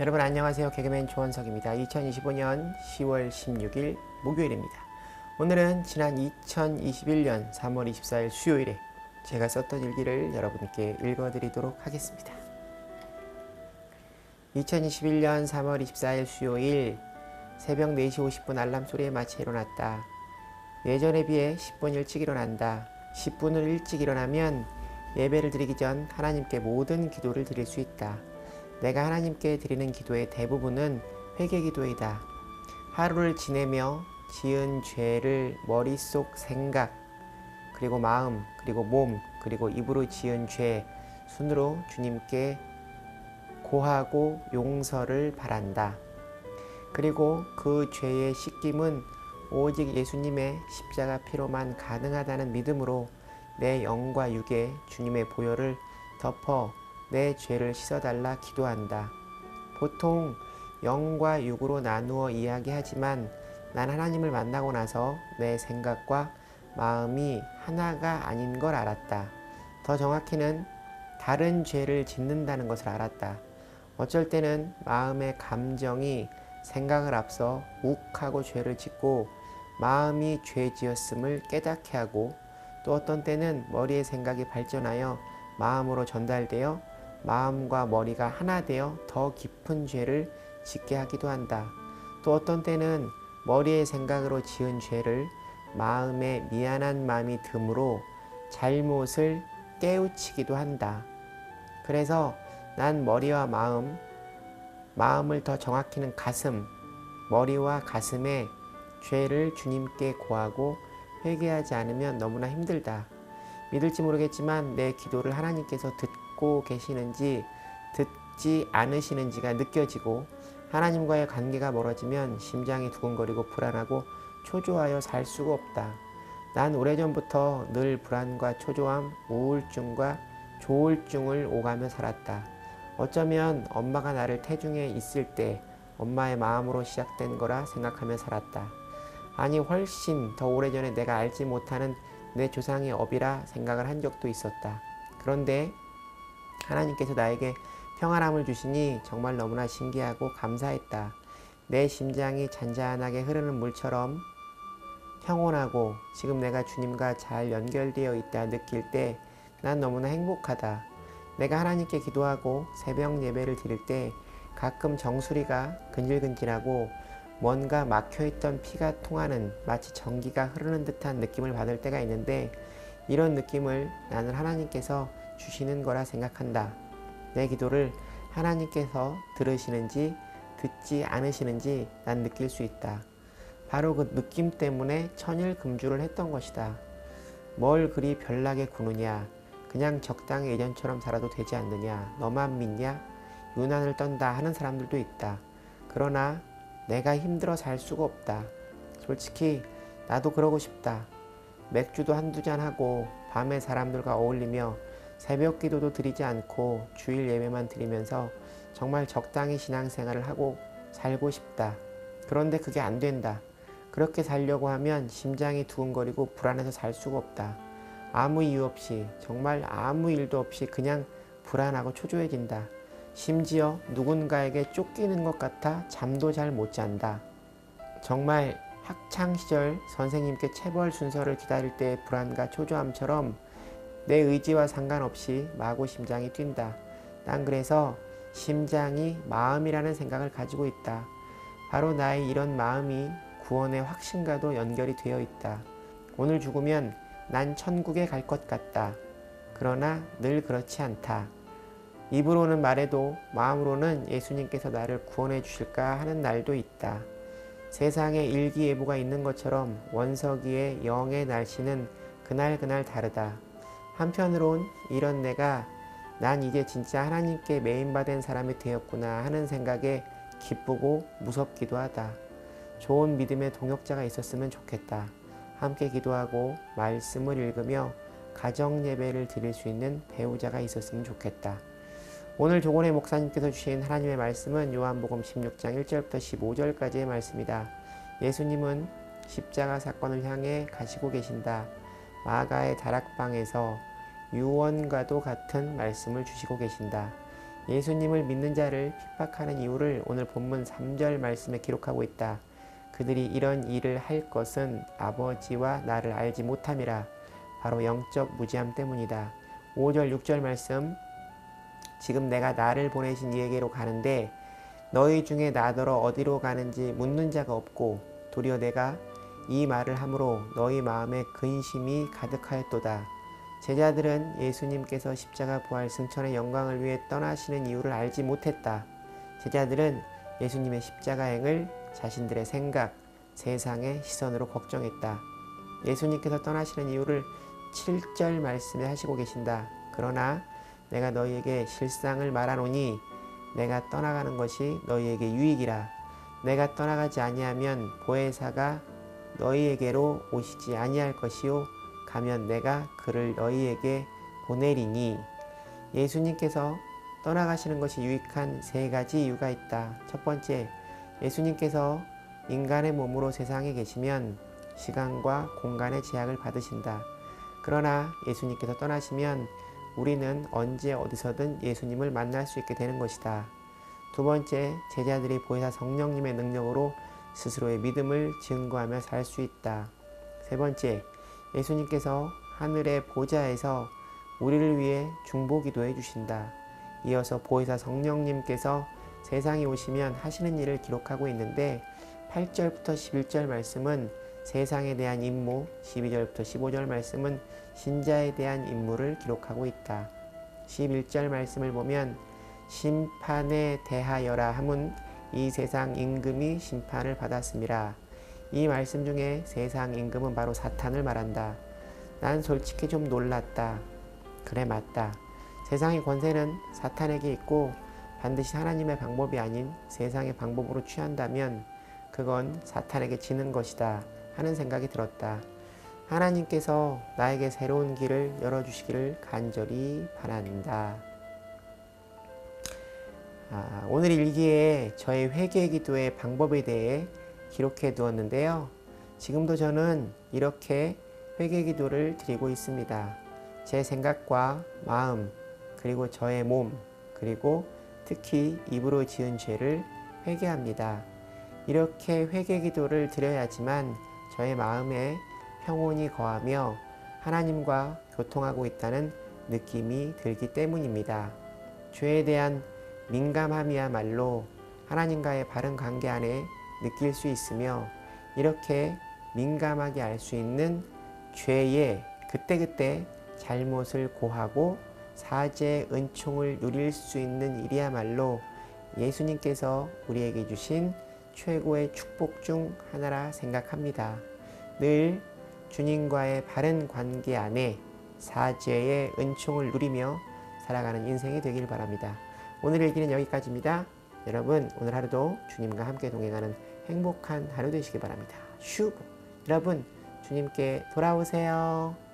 여러분 안녕하세요. 개그맨 조원석입니다. 2025년 10월 16일 목요일입니다. 오늘은 지난 2021년 3월 24일 수요일에 제가 썼던 일기를 여러분께 읽어드리도록 하겠습니다. 2021년 3월 24일 수요일 새벽 4시 50분 알람 소리에 맞춰 일어났다. 예전에 비해 10분 일찍 일어난다. 10분을 일찍 일어나면 예배를 드리기 전 하나님께 모든 기도를 드릴 수 있다. 내가 하나님께 드리는 기도의 대부분은 회개 기도이다. 하루를 지내며 지은 죄를 머릿속 생각, 그리고 마음, 그리고 몸, 그리고 입으로 지은 죄 순으로 주님께 고하고 용서를 바란다. 그리고 그 죄의 씻김은 오직 예수님의 십자가 피로만 가능하다는 믿음으로 내 영과 육에 주님의 보혈을 덮어 내 죄를 씻어달라 기도한다. 보통 영과 육으로 나누어 이야기하지만 난 하나님을 만나고 나서 내 생각과 마음이 하나가 아닌 걸 알았다. 더 정확히는 다른 죄를 짓는다는 것을 알았다. 어쩔 때는 마음의 감정이 생각을 앞서 욱하고 죄를 짓고 마음이 죄 지었음을 깨닫게 하고, 또 어떤 때는 머리의 생각이 발전하여 마음으로 전달되어 마음과 머리가 하나 되어 더 깊은 죄를 짓게 하기도 한다. 또 어떤 때는 머리의 생각으로 지은 죄를 마음에 미안한 마음이 듬으로 잘못을 깨우치기도 한다. 그래서 난 머리와 마음을 더 정확히는 가슴, 머리와 가슴에 죄를 주님께 고하고 회개하지 않으면 너무나 힘들다. 믿을지 모르겠지만 내 기도를 하나님께서 듣고 계시는지 듣지 않으시는지가 느껴지고, 하나님과의 관계가 멀어지면 심장이 두근거리고 불안하고 초조하여 살 수가 없다. 난 오래전부터 늘 불안과 초조함, 우울증과 조울증을 오가며 살았다. 어쩌면 엄마가 나를 태중에 있을 때 엄마의 마음으로 시작된 거라 생각하며 살았다. 아니, 훨씬 더 오래전에 내가 알지 못하는 내 조상의 업이라 생각을 한 적도 있었다. 그런데 하나님께서 나에게 평안함을 주시니 정말 너무나 신기하고 감사했다. 내 심장이 잔잔하게 흐르는 물처럼 평온하고 지금 내가 주님과 잘 연결되어 있다 느낄 때 난 너무나 행복하다. 내가 하나님께 기도하고 새벽 예배를 드릴 때 가끔 정수리가 근질근질하고 뭔가 막혀있던 피가 통하는, 마치 전기가 흐르는 듯한 느낌을 받을 때가 있는데, 이런 느낌을 나는 하나님께서 주시는 거라 생각한다. 내 기도를 하나님께서 들으시는지 듣지 않으시는지 난 느낄 수 있다. 바로 그 느낌 때문에 천일금주를 했던 것이다. 뭘 그리 별나게 구느냐, 그냥 적당히 예전처럼 살아도 되지 않느냐, 너만 믿냐, 유난을 떤다 하는 사람들도 있다. 그러나 내가 힘들어 살 수가 없다. 솔직히 나도 그러고 싶다. 맥주도 한두 잔 하고 밤에 사람들과 어울리며 새벽 기도도 드리지 않고 주일 예배만 드리면서 정말 적당히 신앙생활을 하고 살고 싶다. 그런데 그게 안 된다. 그렇게 살려고 하면 심장이 두근거리고 불안해서 살 수가 없다. 아무 이유 없이, 정말 아무 일도 없이 그냥 불안하고 초조해진다. 심지어 누군가에게 쫓기는 것 같아 잠도 잘 못 잔다. 정말 학창시절 선생님께 체벌 순서를 기다릴 때의 불안과 초조함처럼 내 의지와 상관없이 마구 심장이 뛴다. 난 그래서 심장이 마음이라는 생각을 가지고 있다. 바로 나의 이런 마음이 구원의 확신과도 연결이 되어 있다. 오늘 죽으면 난 천국에 갈 것 같다. 그러나 늘 그렇지 않다. 입으로는 말해도 마음으로는 예수님께서 나를 구원해 주실까 하는 날도 있다. 세상에 일기예보가 있는 것처럼 원석이의 영의 날씨는 그날 다르다. 한편으론 이런 내가 난 이제 진짜 하나님께 메인받은 사람이 되었구나 하는 생각에 기쁘고 무섭기도 하다. 좋은 믿음의 동역자가 있었으면 좋겠다. 함께 기도하고 말씀을 읽으며 가정 예배를 드릴 수 있는 배우자가 있었으면 좋겠다. 오늘 조곤의 목사님께서 주신 하나님의 말씀은 요한복음 16장 1절부터 15절까지의 말씀이다. 예수님은 십자가 사건을 향해 가시고 계신다. 마가의 다락방에서 유언과도 같은 말씀을 주시고 계신다. 예수님을 믿는 자를 핍박하는 이유를 오늘 본문 3절 말씀에 기록하고 있다. 그들이 이런 일을 할 것은 아버지와 나를 알지 못함이라. 바로 영적 무지함 때문이다. 5절 6절 말씀, 지금 내가 나를 보내신 이에게로 가는데 너희 중에 나더러 어디로 가는지 묻는 자가 없고 도리어 내가 이 말을 함으로 너희 마음에 근심이 가득하였도다. 제자들은 예수님께서 십자가 부활 승천의 영광을 위해 떠나시는 이유를 알지 못했다. 제자들은 예수님의 십자가행을 자신들의 생각, 세상의 시선으로 걱정했다. 예수님께서 떠나시는 이유를 7절 말씀에 하시고 계신다. 그러나 내가 너희에게 실상을 말하노니 내가 떠나가는 것이 너희에게 유익이라. 내가 떠나가지 아니하면 보혜사가 너희에게로 오시지 아니할 것이요 가면 내가 그를 너희에게 보내리니. 예수님께서 떠나가시는 것이 유익한 세 가지 이유가 있다. 첫 번째, 예수님께서 인간의 몸으로 세상에 계시면 시간과 공간의 제약을 받으신다. 그러나 예수님께서 떠나시면 우리는 언제 어디서든 예수님을 만날 수 있게 되는 것이다. 두 번째, 제자들이 보혜사 성령님의 능력으로 스스로의 믿음을 증거하며 살 수 있다. 세 번째, 예수님께서 하늘의 보좌에서 우리를 위해 중보기도해 주신다. 이어서 보혜사 성령님께서 세상에 오시면 하시는 일을 기록하고 있는데 8절부터 11절 말씀은 세상에 대한 임무, 12절부터 15절 말씀은 신자에 대한 임무를 기록하고 있다. 11절 말씀을 보면 심판에 대하여라 함은 이 세상 임금이 심판을 받았음이라. 이 말씀 중에 세상 임금은 바로 사탄을 말한다. 난 솔직히 좀 놀랐다. 그래, 맞다. 세상의 권세는 사탄에게 있고 반드시 하나님의 방법이 아닌 세상의 방법으로 취한다면 그건 사탄에게 지는 것이다 하는 생각이 들었다. 하나님께서 나에게 새로운 길을 열어주시기를 간절히 바란다. 오늘 일기에 저의 회개 기도의 방법에 대해 기록해 두었는데요. 지금도 저는 이렇게 회개 기도를 드리고 있습니다. 제 생각과 마음, 그리고 저의 몸, 그리고 특히 입으로 지은 죄를 회개합니다. 이렇게 회개 기도를 드려야지만 저의 마음에 평온이 거하며 하나님과 교통하고 있다는 느낌이 들기 때문입니다. 죄에 대한 민감함이야말로 하나님과의 바른 관계 안에 느낄 수 있으며 이렇게 민감하게 알 수 있는 죄에 그때그때 잘못을 고하고 사죄의 은총을 누릴 수 있는 일이야말로 예수님께서 우리에게 주신 최고의 축복 중 하나라 생각합니다. 늘 주님과의 바른 관계 안에 사죄의 은총을 누리며 살아가는 인생이 되길 바랍니다. 오늘 일기는 여기까지입니다. 여러분, 오늘 하루도 주님과 함께 동행하는 행복한 하루 되시기 바랍니다. 여러분, 주님께 돌아오세요.